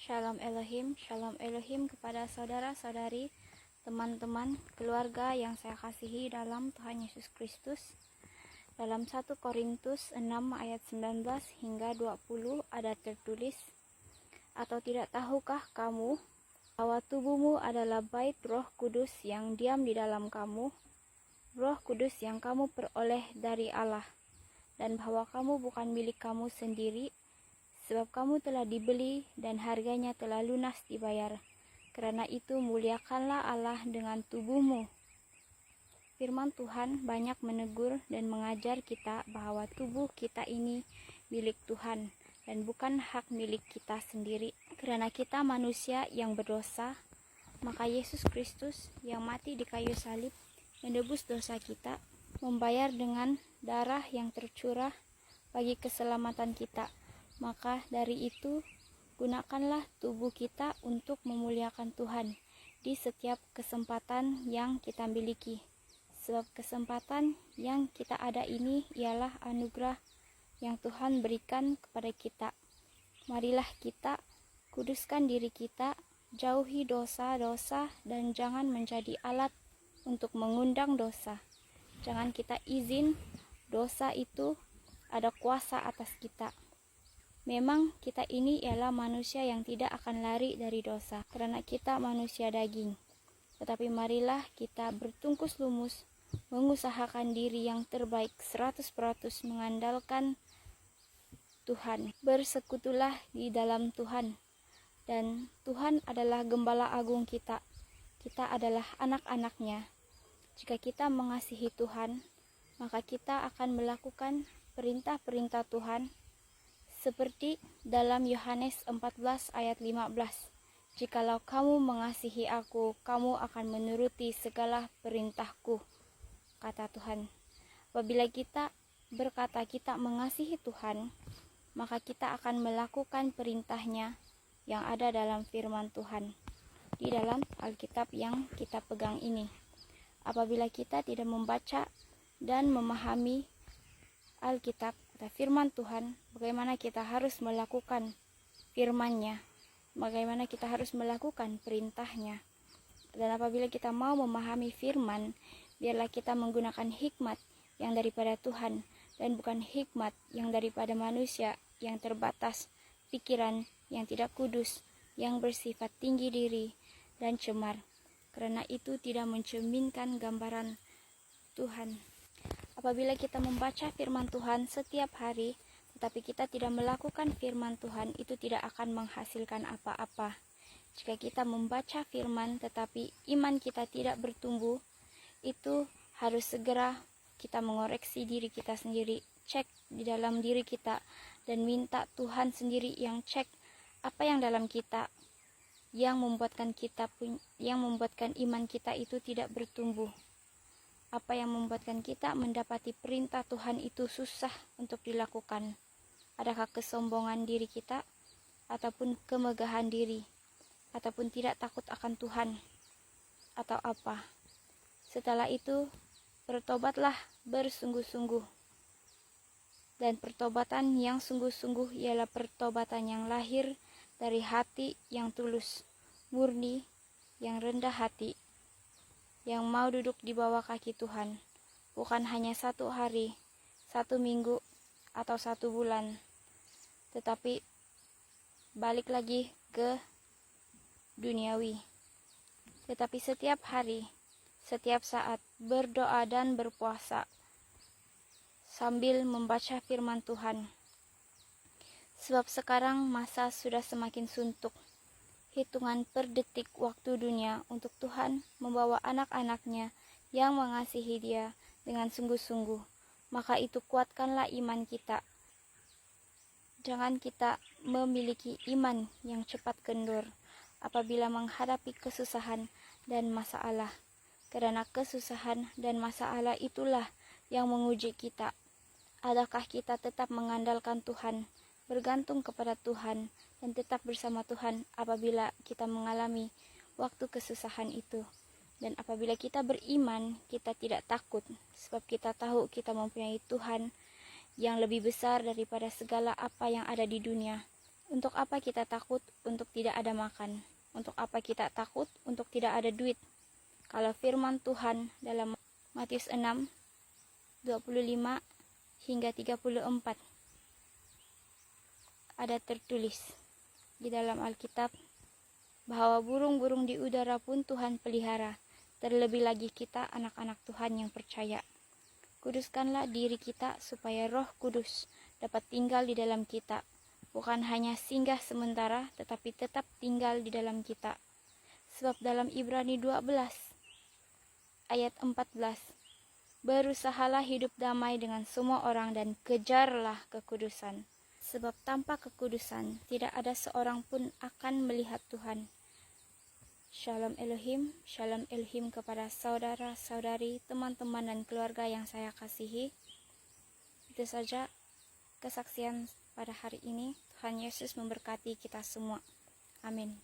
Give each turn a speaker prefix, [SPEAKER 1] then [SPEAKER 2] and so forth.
[SPEAKER 1] Shalom Elohim kepada saudara-saudari, teman-teman, keluarga yang saya kasihi dalam Tuhan Yesus Kristus. Dalam 1 Korintus 6 ayat 19 hingga 20 ada tertulis, "Atau tidak tahukah kamu bahwa tubuhmu adalah bait Roh Kudus yang diam di dalam kamu, Roh Kudus yang kamu peroleh dari Allah, dan bahwa kamu bukan milik kamu sendiri, sebab kamu telah dibeli dan harganya telah lunas dibayar. Karena itu muliakanlah Allah dengan tubuhmu." Firman Tuhan banyak menegur dan mengajar kita bahwa tubuh kita ini milik Tuhan dan bukan hak milik kita sendiri. Karena kita manusia yang berdosa, maka Yesus Kristus yang mati di kayu salib menebus dosa kita, membayar dengan darah yang tercurah bagi keselamatan kita. Maka dari itu, gunakanlah tubuh kita untuk memuliakan Tuhan di setiap kesempatan yang kita miliki. Sebab kesempatan yang kita ada ini ialah anugerah yang Tuhan berikan kepada kita. Marilah kita kuduskan diri kita, jauhi dosa-dosa, dan jangan menjadi alat untuk mengundang dosa. Jangan kita izin dosa itu ada kuasa atas kita. Memang kita ini ialah manusia yang tidak akan lari dari dosa, karena kita manusia daging. Tetapi marilah kita bertungkus lumus, mengusahakan diri yang terbaik 100% mengandalkan Tuhan. Bersekutulah di dalam Tuhan, dan Tuhan adalah gembala agung kita. Kita adalah anak-anaknya. Jika kita mengasihi Tuhan, maka kita akan melakukan perintah-perintah Tuhan, seperti dalam Yohanes 14 ayat 15. "Jikalau kamu mengasihi aku, kamu akan menuruti segala perintahku," kata Tuhan. Apabila kita berkata kita mengasihi Tuhan, maka kita akan melakukan perintahnya yang ada dalam firman Tuhan, di dalam Alkitab yang kita pegang ini. Apabila kita tidak membaca dan memahami Alkitab atau firman Tuhan, bagaimana kita harus melakukan firman-Nya, bagaimana kita harus melakukan perintahnya. Dan apabila kita mau memahami firman, biarlah kita menggunakan hikmat yang daripada Tuhan dan bukan hikmat yang daripada manusia yang terbatas, pikiran yang tidak kudus, yang bersifat tinggi diri dan cemar. Karena itu tidak mencerminkan gambaran Tuhan. Apabila kita membaca firman Tuhan setiap hari, tetapi kita tidak melakukan firman Tuhan, itu tidak akan menghasilkan apa-apa. Jika kita membaca firman tetapi iman kita tidak bertumbuh, itu harus segera kita mengoreksi diri kita sendiri, cek di dalam diri kita, dan minta Tuhan sendiri yang cek apa yang dalam kita yang membuatkan iman kita itu tidak bertumbuh. Apa yang membuatkan kita mendapati perintah Tuhan itu susah untuk dilakukan? Adakah kesombongan diri kita, ataupun kemegahan diri, ataupun tidak takut akan Tuhan, atau apa? Setelah itu, bertobatlah bersungguh-sungguh. Dan pertobatan yang sungguh-sungguh ialah pertobatan yang lahir dari hati yang tulus, murni, yang rendah hati, yang mau duduk di bawah kaki Tuhan, bukan hanya 1 hari, 1 minggu, atau 1 bulan, tetapi balik lagi ke duniawi. Tetapi setiap hari, setiap saat berdoa dan berpuasa, sambil membaca firman Tuhan. Sebab sekarang masa sudah semakin suntuk. Hitungan per detik waktu dunia untuk Tuhan membawa anak-anaknya yang mengasihi Dia dengan sungguh-sungguh. Maka itu kuatkanlah iman kita. Jangan kita memiliki iman yang cepat kendur apabila menghadapi kesusahan dan masalah. Karena kesusahan dan masalah itulah yang menguji kita. Adakah kita tetap mengandalkan Tuhan, bergantung kepada Tuhan, dan tetap bersama Tuhan apabila kita mengalami waktu kesusahan itu. Dan apabila kita beriman, kita tidak takut, sebab kita tahu kita mempunyai Tuhan yang lebih besar daripada segala apa yang ada di dunia. Untuk apa kita takut untuk tidak ada makan? Untuk apa kita takut untuk tidak ada duit? Kalau firman Tuhan dalam Matius 6, 25 hingga 34 ada tertulis di dalam Alkitab bahwa burung-burung di udara pun Tuhan pelihara, terlebih lagi kita anak-anak Tuhan yang percaya. Kuduskanlah diri kita supaya Roh Kudus dapat tinggal di dalam kita, bukan hanya singgah sementara tetapi tetap tinggal di dalam kita. Sebab dalam Ibrani 12 ayat 14, berusahalah hidup damai dengan semua orang dan kejarlah kekudusan. Sebab tanpa kekudusan tidak ada seorang pun akan melihat Tuhan. Shalom Elohim kepada saudara-saudari, teman-teman dan keluarga yang saya kasihi. Itu saja kesaksian pada hari ini. Tuhan Yesus memberkati kita semua. Amin.